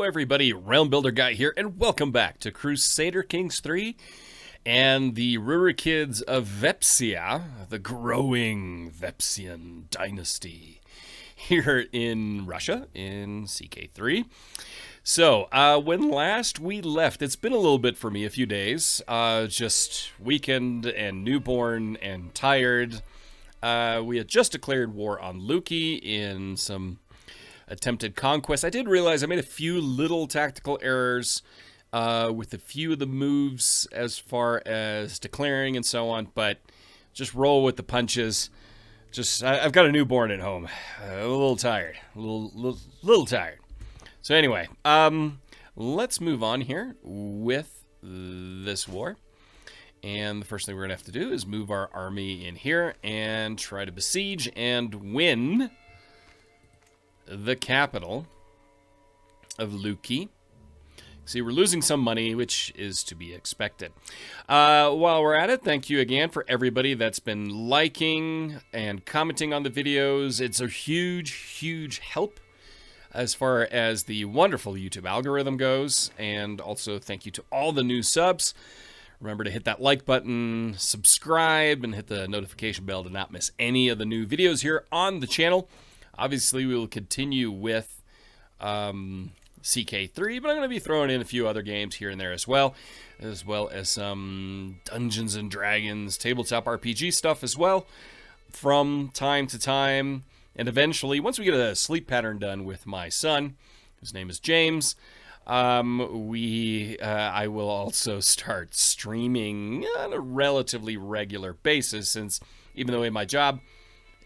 everybody, Realm Builder Guy here, and welcome back to Crusader Kings 3 and the Rurikids of Vepsia, the growing Vepsian dynasty here in Russia in CK3. So, when last we left, it's been a little bit for me, a few days, just weekend and newborn and tired. We had just declared war on Luki in some attempted conquest. I did realize I made a few little tactical errors with a few of the moves as far as declaring and so on, but just roll with the punches. I've got a newborn at home. A little tired. A little tired. So anyway, let's move on here with this war. And the first thing we're going to have to do is move our army in here and try to besiege and win the capital of Luki. See, we're losing some money, which is to be expected. While we're at it, thank you again for everybody that's been liking and commenting on the videos. It's a huge, huge help as far as the wonderful YouTube algorithm goes. And also thank you to all the new subs. Remember to hit that like button, subscribe, and hit the notification bell to not miss any of the new videos here on the channel. Obviously, we will continue with CK3, but I'm going to be throwing in a few other games here and there as well as some Dungeons and Dragons, tabletop RPG stuff as well from time to time. And eventually, once we get a sleep pattern done with my son, whose name is James, I will also start streaming on a relatively regular basis, since even though in my job,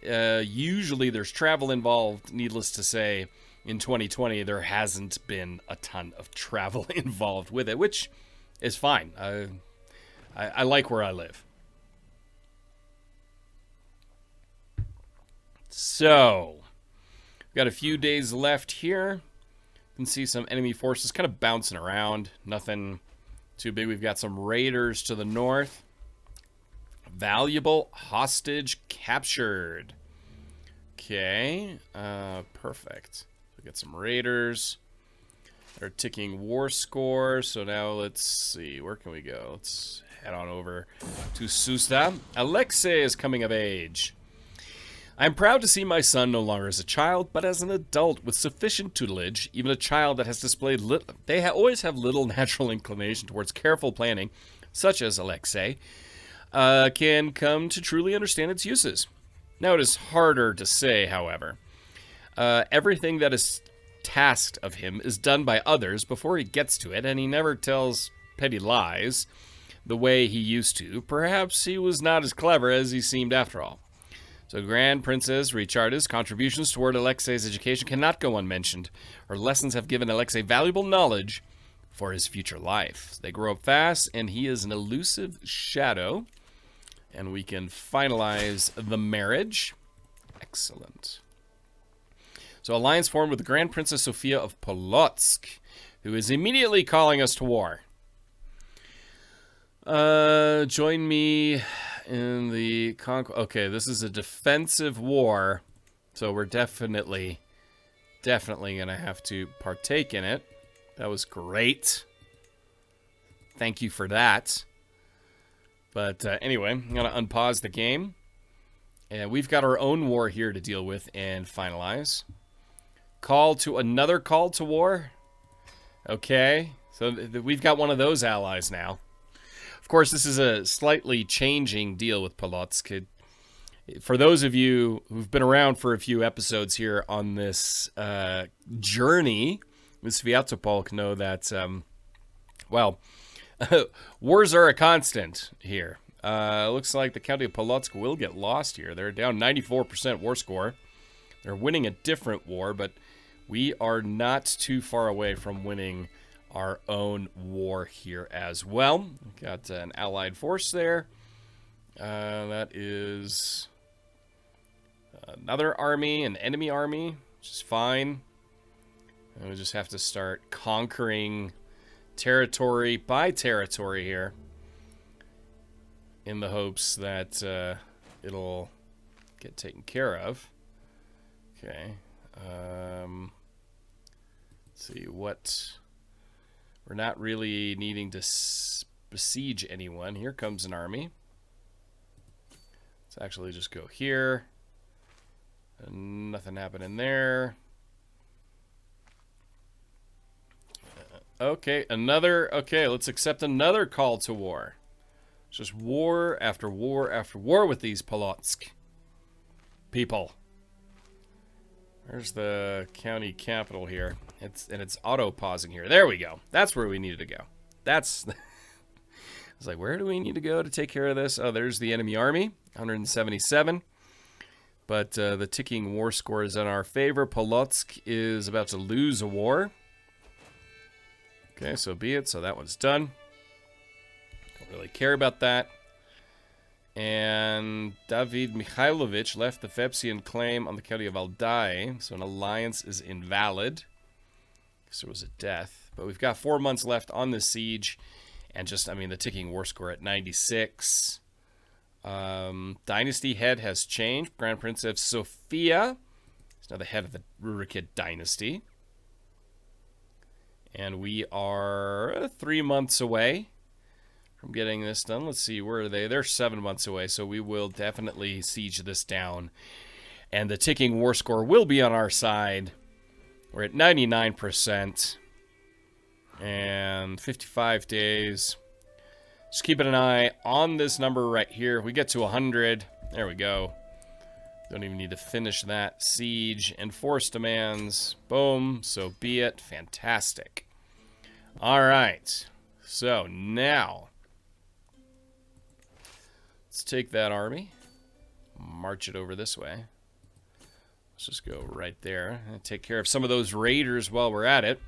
usually there's travel involved. Needless to say, in 2020, there hasn't been a ton of travel involved with it, which is fine. I like where I live. So, we've got a few days left here. You can see some enemy forces kind of bouncing around. Nothing too big. We've got some raiders to the north. Valuable hostage captured. Okay, perfect. We got some raiders. They're ticking war score. So now let's see, where can we go? Let's head on over to Susta. Alexei is coming of age. I'm proud to see my son no longer as a child, but as an adult with sufficient tutelage. Even a child that has displayed always have little natural inclination towards careful planning, such as Alexei, can come to truly understand its uses. Now, it is harder to say, however. Everything that is tasked of him is done by others before he gets to it, and he never tells petty lies the way he used to. Perhaps he was not as clever as he seemed after all. So Grand Princess Richarda's contributions toward Alexei's education cannot go unmentioned. Her lessons have given Alexei valuable knowledge for his future life. They grow up fast, and he is an elusive shadow. And we can finalize the marriage. Excellent. So alliance formed with the Grand Princess Sofia of Polotsk, who is immediately calling us to war. Join me in the okay, this is a defensive war, so we're definitely gonna have to partake in it. That was great. Thank you for that. But anyway, I'm gonna unpause the game, and we've got our own war here to deal with and finalize. Another call to war. Okay, so we've got one of those allies now. Of course, this is a slightly changing deal with Polotsk. For those of you who've been around for a few episodes here on this journey with Sviatopolk know that, well, wars are a constant here. Looks like the county of Polotsk will get lost here. They're down 94% war score. They're winning a different war, but we are not too far away from winning our own war here as well. We've got an allied force there. That is another army, an enemy army, which is fine. And we just have to start conquering territory by territory here in the hopes that it'll get taken care of. Okay. see what... We're not really needing to besiege anyone. Here comes an army. Let's actually just go here. Nothing happening there. Okay, another... Okay, let's accept another call to war. It's just war after war after war with these Polotsk people. Where's the county capital here? It's auto-pausing here. There we go. That's where we needed to go. That's... I was like, where do we need to go to take care of this? Oh, there's the enemy army, 177. But the ticking war score is in our favor. Polotsk is about to lose a war. Okay, so be it. So that one's done. Don't really care about that. And David Mikhailovich left the Vepsian claim on the county of Valdai, so an alliance is invalid. Because there was a death. But we've got 4 months left on this siege. And just, I mean, the ticking war score at 96. Dynasty head has changed. Grand Princess Sophia is now the head of the Rurikid Dynasty. And we are 3 months away from getting this done. Let's see, where are they? They're 7 months away, so we will definitely siege this down. And the ticking war score will be on our side. We're at 99%. And 55 days. Just keeping an eye on this number right here. If we get to 100, there we go. Don't even need to finish that. Siege, enforce demands. Boom, so be it. Fantastic. All right. So now, let's take that army, march it over this way. Let's just go right there and take care of some of those raiders while we're at it.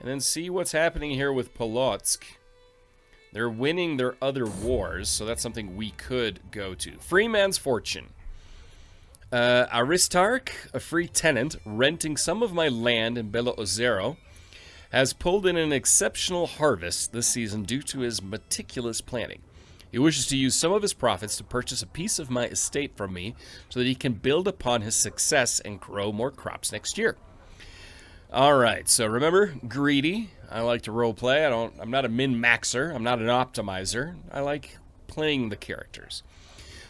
And then see what's happening here with Polotsk. They're winning their other wars, so that's something we could go to. Free man's fortune. Aristarch, a free tenant, renting some of my land in Belo Ozero, has pulled in an exceptional harvest this season due to his meticulous planning. He wishes to use some of his profits to purchase a piece of my estate from me so that he can build upon his success and grow more crops next year. All right, so remember, greedy. I like to roleplay. I'm not a min-maxer. I'm not an optimizer. I like playing the characters.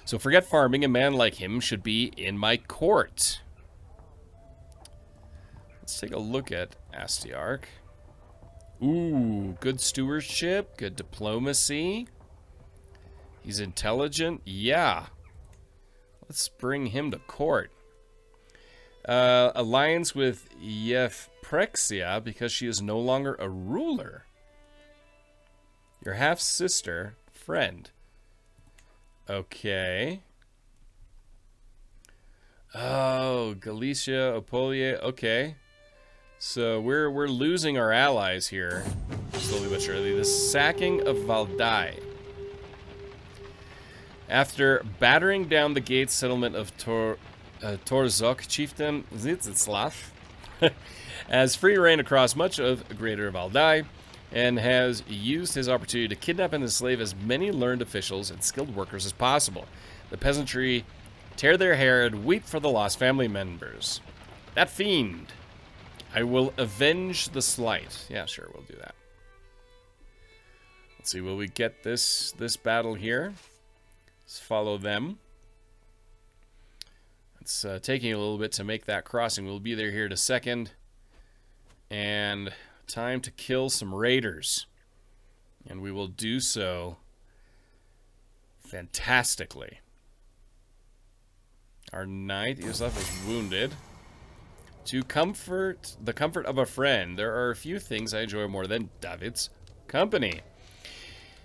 So forget farming. A man like him should be in my court. Let's take a look at Astiarch. Ooh, good stewardship, good diplomacy. He's intelligent. Yeah. Let's bring him to court. Alliance with Yevprexia because she is no longer a ruler. Your half-sister, friend. Okay. Oh, Galicia, Opolia. Okay. So we're losing our allies here, slowly but surely. The sacking of Valdai. After battering down the gate settlement of Torzok, chieftain Zizislav has free reign across much of Greater Valdai and has used his opportunity to kidnap and enslave as many learned officials and skilled workers as possible. The peasantry tear their hair and weep for the lost family members. That fiend. I will avenge the slight. Yeah, sure, we'll do that. Let's see, will we get this battle here? Let's follow them. It's taking a little bit to make that crossing. We'll be there here in a second. And time to kill some raiders. And we will do so fantastically. Our knight, Yuslav, was wounded. To comfort the comfort of a friend, there are a few things I enjoy more than David's company.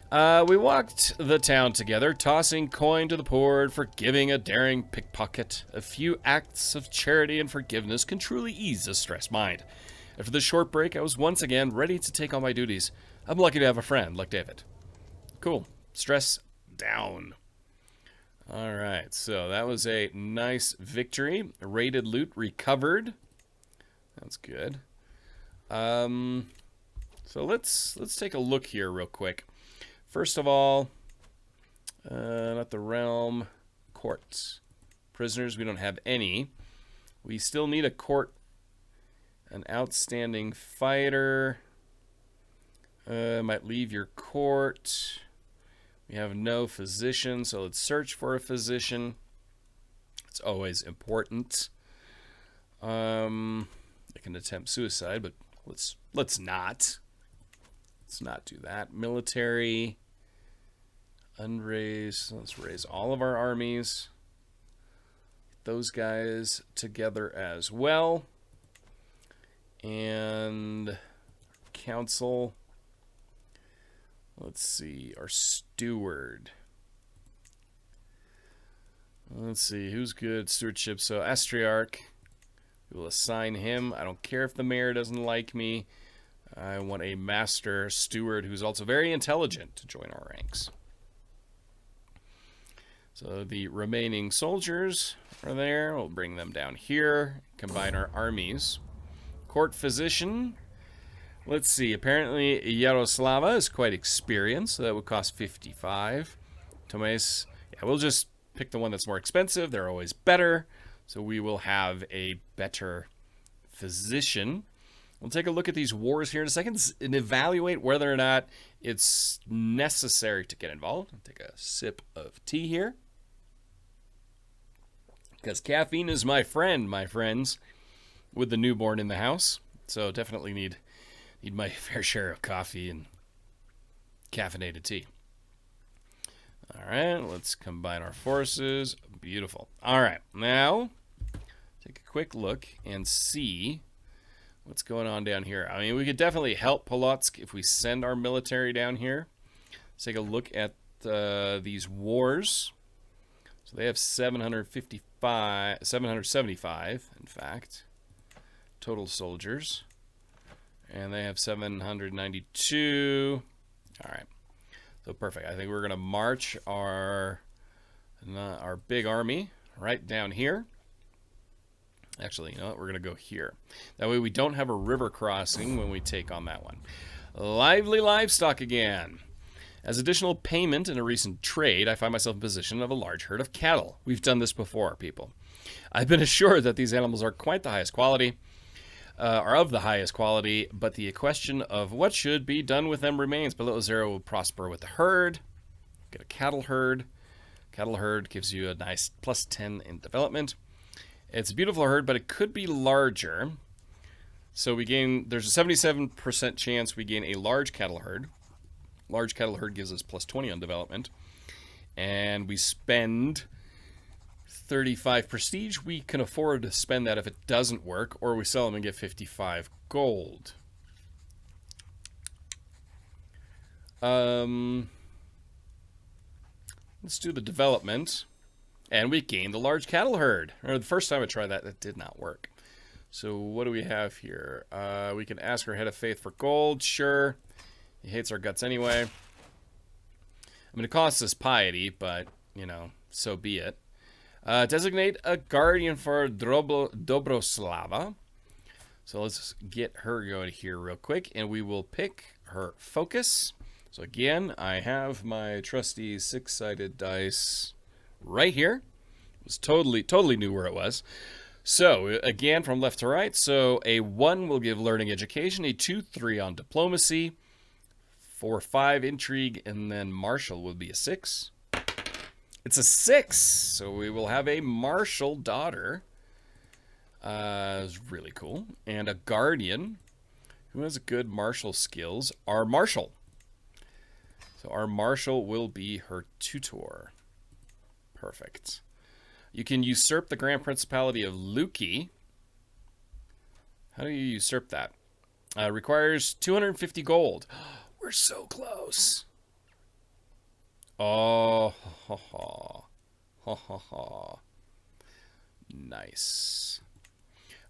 We walked the town together, tossing coin to the poor, forgiving a daring pickpocket. A few acts of charity and forgiveness can truly ease a stressed mind. After the short break, I was once again ready to take on my duties. I'm lucky to have a friend like David. Cool. Stress down. All right, so that was a nice victory. Raided loot recovered. That's good. So let's take a look here real quick. First of all, not the realm, courts. Prisoners, we don't have any. We still need a court An outstanding fighter. Might leave your court. We have no physician, so let's search for a physician. It's always important. I can attempt suicide, but let's not. Let's not do that. Military. Unraise. Let's raise all of our armies. Get those guys together as well. And council. Let's see. Our steward. Let's see. Who's good? Stewardship. So Astriarch. We will assign him. I don't care if the mayor doesn't like me. I want a master steward who's also very intelligent to join our ranks. So the remaining soldiers are there. We'll bring them down here. Combine our armies. Court physician. Let's see. Apparently Yaroslava is quite experienced, so that would cost 55. Tomes. Yeah, we'll just pick the one that's more expensive. They're always better. So we will have a better physician. We'll take a look at these wars here in a second and evaluate whether or not it's necessary to get involved. I'll take a sip of tea here. Because caffeine is my friend, my friends, with the newborn in the house. So definitely need my fair share of coffee and caffeinated tea. All right, let's combine our forces. Beautiful. All right, now take a quick look and see what's going on down here. I mean, we could definitely help Polotsk if we send our military down here. Let's take a look at these wars. So they have 775, in fact, total soldiers. And they have 792. All right. So perfect. I think we're going to march our big army right down here. Actually, you know what? We're going to go here. That way we don't have a river crossing when we take on that one. Lively livestock again. As additional payment in a recent trade, I find myself in possession of a large herd of cattle. We've done this before, people. I've been assured that these animals are quite the highest quality, are of the highest quality, but the question of what should be done with them remains. Below zero will prosper with the herd. Get a cattle herd. Cattle herd gives you a nice plus 10 in development. It's a beautiful herd, but it could be larger. So there's a 77% chance we gain a large cattle herd. Large cattle herd gives us plus 20 on development. And we spend 35 prestige. We can afford to spend that if it doesn't work, or we sell them and get 55 gold. Let's do the development. And we gained the large cattle herd. Or the first time I tried that, that did not work. So what do we have here? We can ask our head of faith for gold. Sure. He hates our guts anyway. I mean, it costs us piety, but, you know, so be it. Designate a guardian for Dobroslava. So let's get her going here real quick, and we will pick her focus. So again, I have my trusty six-sided dice right here. It was totally knew where it was. So again, from left to right. So a 1 will give learning education, a 2, 3 on diplomacy, 4, 5 intrigue, and then martial will be a 6. It's a 6, so we will have a martial daughter. It's really cool. And a guardian who has good martial skills. Our marshal. So our marshal will be her tutor. Perfect. You can usurp the Grand Principality of Luki. How do you usurp that? Requires 250 gold. We're so close. Oh, ha, ha, ha, ha, ha. Nice.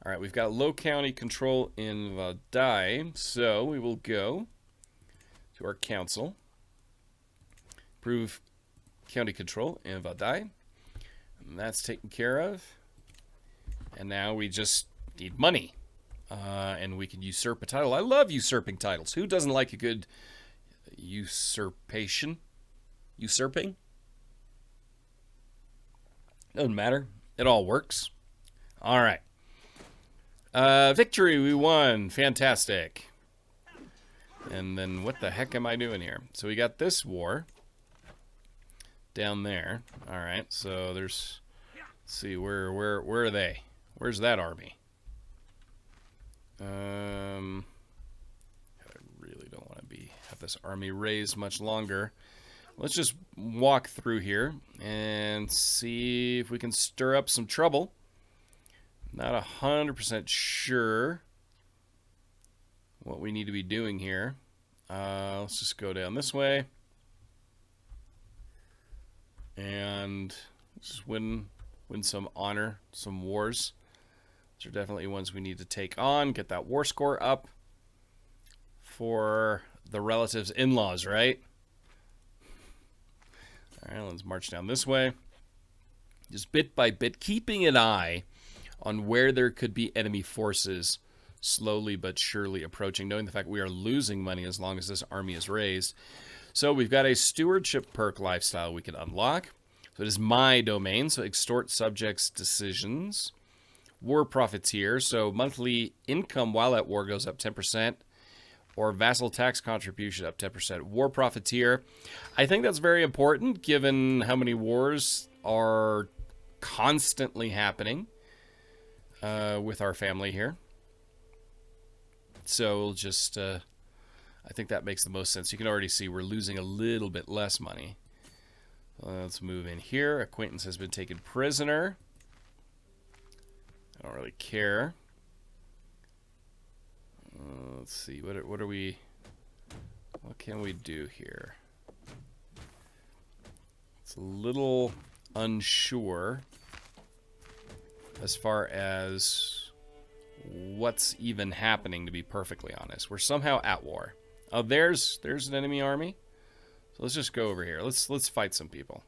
All right, we've got low county control in Vadai, so we will go to our council. Approve county control in Vadai. And that's taken care of. And now we just need money. And we can usurp a title. I love usurping titles. Who doesn't like a good usurpation? Usurping? Doesn't matter. It all works. All right. Victory, we won. Fantastic. And then what the heck am I doing here? So we got this war down there. All right, so there's... Let's see, where are they? Where's that army? I really don't want to have this army raised much longer. Let's just walk through here and see if we can stir up some trouble. Not 100% sure what we need to be doing here. Let's just go down this way and just win some honor, some wars. These are definitely ones we need to take on. Get that war score up for the relatives' in-laws, right? All right, let's march down this way. Just bit by bit, keeping an eye on where there could be enemy forces slowly but surely approaching, knowing the fact we are losing money as long as this army is raised. So we've got a stewardship perk lifestyle we can unlock. So it is my domain, so extort subjects' decisions. War profiteer, so monthly income while at war goes up 10%, or vassal tax contribution up 10%. War profiteer, I think that's very important given how many wars are constantly happening with our family here. So we'll just, I think that makes the most sense. You can already see we're losing a little bit less money. Let's move in here. Acquaintance has been taken prisoner. I don't really care. Let's see. What can we do here? It's a little unsure as far as what's even happening, to be perfectly honest. We're somehow at war. Oh, there's an enemy army. So let's just go over here. Let's fight some people.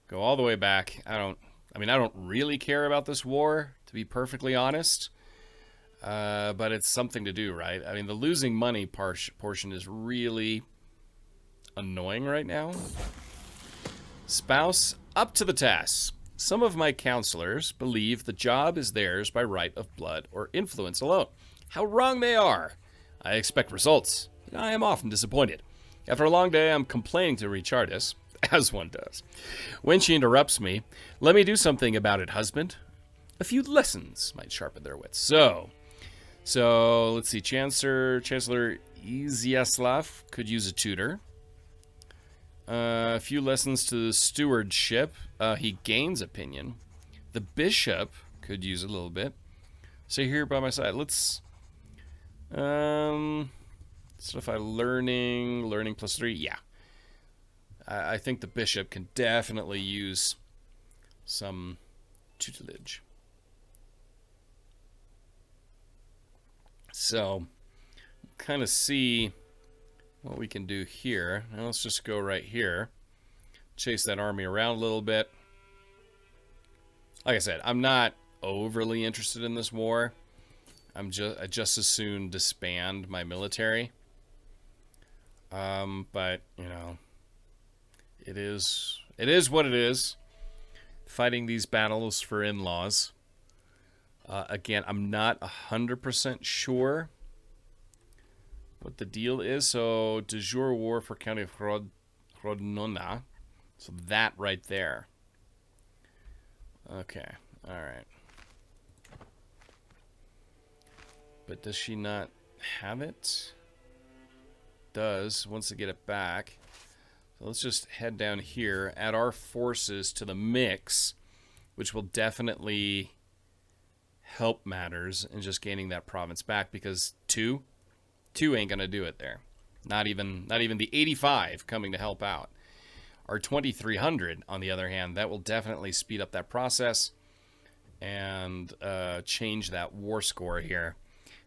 Go all the way back. I don't really care about this war, to be perfectly honest. But it's something to do, right? I mean, the losing money portion is really annoying right now. Spouse, up to the task. Some of my counselors believe the job is theirs by right of blood or influence alone. How wrong they are. I expect results. I am often disappointed. After a long day, I'm complaining to Richardis, as one does. When she interrupts me, let me do something about it, husband. A few lessons might sharpen their wits. So let's see. Chancellor Izyaslav could use a tutor. A few lessons to the stewardship. He gains opinion. The bishop could use a little bit. So here by my side. Let's solidify learning +3. Yeah. I think the bishop can definitely use some tutelage. So, kind of see what we can do here. Now let's just go right here. Chase that army around a little bit. Like I said, I'm not overly interested in this war. I just as soon disband my military. But, you know, it is what it is. Fighting these battles for in-laws. Again, I'm not 100% sure what the deal is. So, de jure war for County of Rodnona. So that right there. Okay, alright. But does she not have it? Does, wants to get it back. So let's just head down here, add our forces to the mix, which will definitely help matters in just gaining that province back, because two ain't gonna do it there. Not even the 85 coming to help out. Our 2300, on the other hand, that will definitely speed up that process and change that war score here.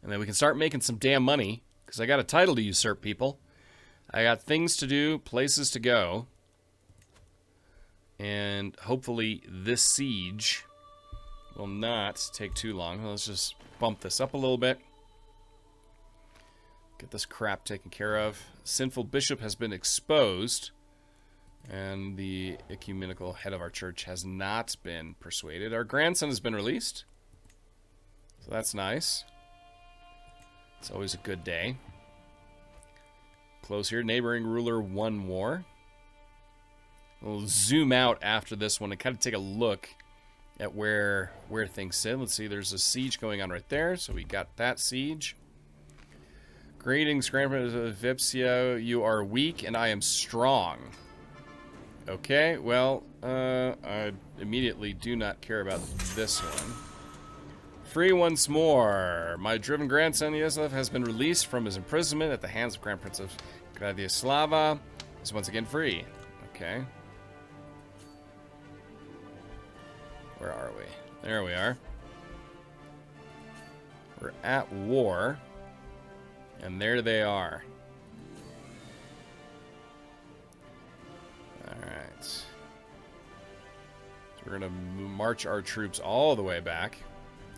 And then we can start making some damn money, because I got a title to usurp, people. I got things to do, places to go. And hopefully this siege will not take too long. Let's just bump this up a little bit. Get this crap taken care of. Sinful bishop has been exposed. And the ecumenical head of our church has not been persuaded. Our grandson has been released. So that's nice. It's always a good day. Close here. Neighboring ruler won war. We'll zoom out after this one and kind of take a look at where things sit. Let's see, there's a siege going on right there, so we got that siege. Greetings, Grandpa Vipsia. You are weak and I am strong. Okay, well, I immediately do not care about this one. Free once more. My driven grandson Yaslav has been released from his imprisonment at the hands of Grand Prince of Gradislava. Is once again free. Okay. Where are we? There we are. We're at war. And there they are. Alright. So we're going to march our troops all the way back.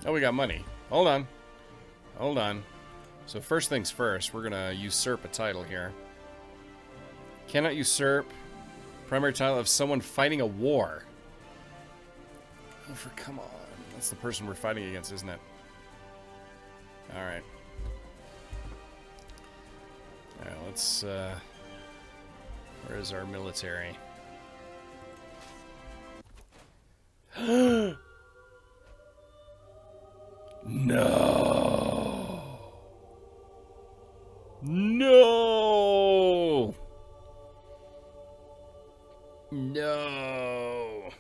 Oh, we got money. Hold on. Hold on. So first things first, we're going to usurp a title here. Cannot usurp primary title of someone fighting a war. Oh, come on. That's the person we're fighting against, isn't it? Alright. Alright, let's, where is our military? No! No! No!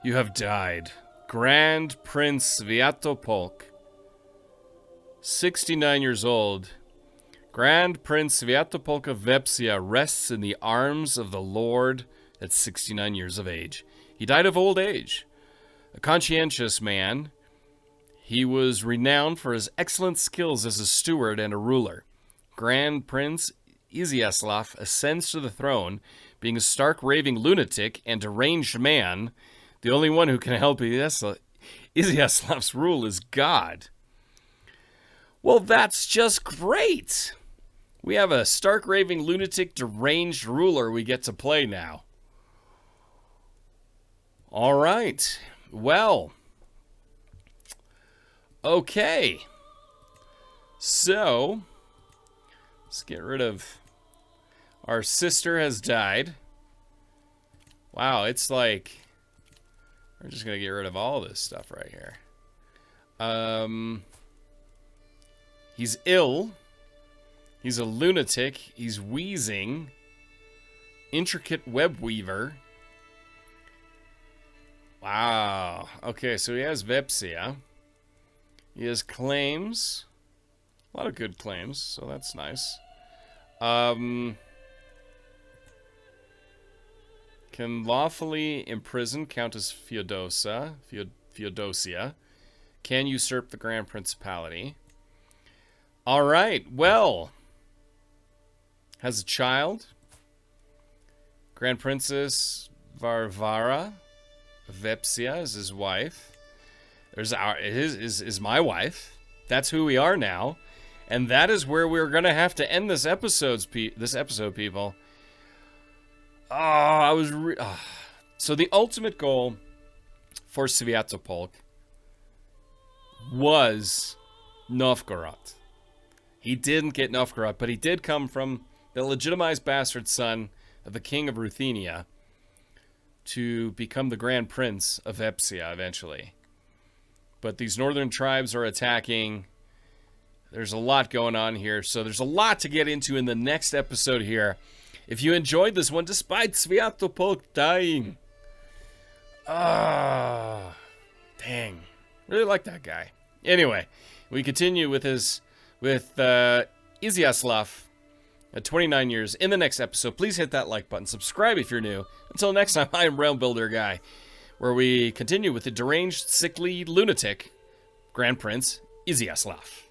You have died. Grand Prince Sviatopolk, 69 years old. Grand Prince Sviatopolk of Vepsia rests in the arms of the Lord at 69 years of age. He died of old age. A conscientious man, he was renowned for his excellent skills as a steward and a ruler. Grand Prince Izyaslav ascends to the throne, being a stark raving lunatic and deranged man. The only one who can help Izyaslav's rule is God. Well, that's just great. We have a stark raving lunatic deranged ruler we get to play now. All right. Well. Okay. So, let's get rid of... Our sister has died. Wow, it's like... We're just going to get rid of all this stuff right here. He's ill. He's a lunatic. He's wheezing. Intricate web weaver. Wow. Okay, so he has Vepsia. He has claims. A lot of good claims, so that's nice. Can lawfully imprison Countess Feodosia. Can usurp the Grand Principality. Alright, well. Has a child. Grand Princess Varvara Vepsia is his wife. Is my wife. That's who we are now. And that is where we're going to have to end this episode, people. So the ultimate goal for Sviatopolk was Novgorod. He didn't get Novgorod, but he did come from the legitimized bastard son of the king of Ruthenia to become the Grand Prince of Vepsia eventually. But these northern tribes are attacking. There's a lot going on here, so there's a lot to get into in the next episode here. If you enjoyed this one, despite Sviatopolk dying. Dang. Really like that guy. Anyway, we continue with Izyaslav at 29 years in the next episode. Please hit that like button. Subscribe if you're new. Until next time, I am Realm Builder Guy, where we continue with the deranged, sickly lunatic Grand Prince Izyaslav.